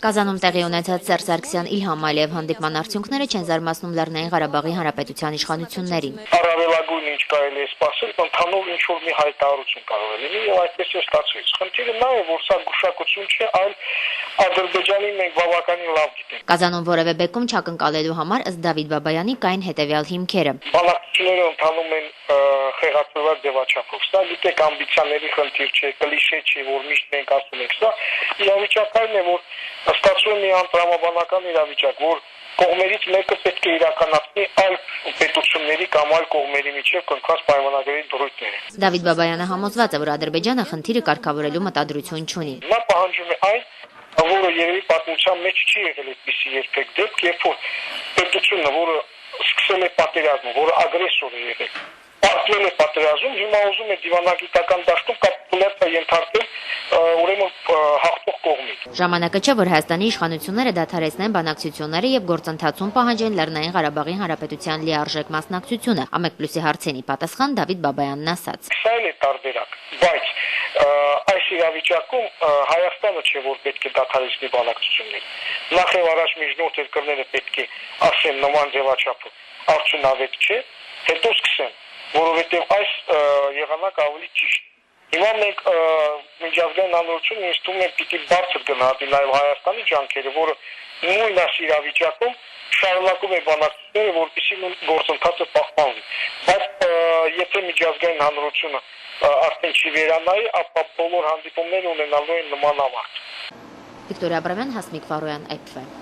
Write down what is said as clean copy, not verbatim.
Կազանում տեղի ունեցած Սերժ Սարգսյան Իլհամ Ալիև հանդիպման արդյունքները չեն զարմացնում Լեռնային Ղարաբաղի Հանրապետության իշխանություններին։ Առավելագույն ինչ կարելի է սպասել, ընդհանուր ինչ որ մի հայտարարություն կարող է լինի եւ այդպես է ստացվեց։ Խնդիրը նա է, որ սա գուշակություն չէ, այլ Ադրբեջանի մենք բավականին լավ գիտենք։ Կազանում որևէ բեկում չակնկալելու համար ըստ Դավիթ Բաբայանի կային հետևյալ հիմքերը։ Բանակցությունները ընթանում են խեղաթյուրված ձևաչափով։ Սա գիտեք ամբիցիաների խնդիր չէ, կլիշե չէ, որ միշտ մենք ասում ենք սա։ Իրավիճակն է, որ ստացվում է մի անտրամաբանական իրավիճակ, որ կողմերից մեկը պետք է իրականացնի այլ պետությունների կամ այլ կողմերի միջև կնքված պայմանագրերի դրույթները։ Դավիթ Բաբայանը համոզված է, որ Ադրբեջանը խնդիրը կարգավորելու մտադրություն չունի։ Նա պահանջում է այն, որը երևի պատմության մեջ չի եղել այդպիսի երբեք դեպք, երբ որ պետությունը, որը սկսել է պատերազմը, որը ագրեսոր է եղել, պարտվել է պատերազմում, հիմա ուզում է դիվանագիտական դաշտում կապիտուլյացիա ենթարկել ուրեմն հաղթող կողմին։ Ժամանակը չէ, որ Հայաստանի իշխանությունները դադարեցնեն բանակցությունները եւ գործընթացում պահանջեն Լեռնային Ղարաբաղի Հանրապետության լիարժեք մասնակցությունը։ Ամեկ+-ի հարցենի պատասխան Դավիթ Բաբայանն ասաց. Սա էլ է տարբերակ, բայց այս իրավիճակում Հայաստանը չէ, որ պետք է դադարեցնի բանակցությունները։ Նախ եւ առաջ միջնորդ երկրները պետք է ասեն նման ձևաչափը արդյունավետ չէ, հետո սկսեն, որովհետեւ այս եղանակ ավելի ճիշտ։ Հիմա մենք միջազգային հանրությունը ինձ թվում է պիտի բարձր գնահատի նաեւ Հայաստանի ջանքերը, որը նույն այս իրավիճակում շարունակում է բանակցությունները, որպեսզի գործընթացը պահպանվի։ Բայց եթե միջազգային հանրությունը արդեն չի վերանայի, ապա բոլոր հանդիպումները ունենալու են նման ավարտ։ Վիկտորիա Աբրամյան, Հասմիկ Ֆարոյան, IPV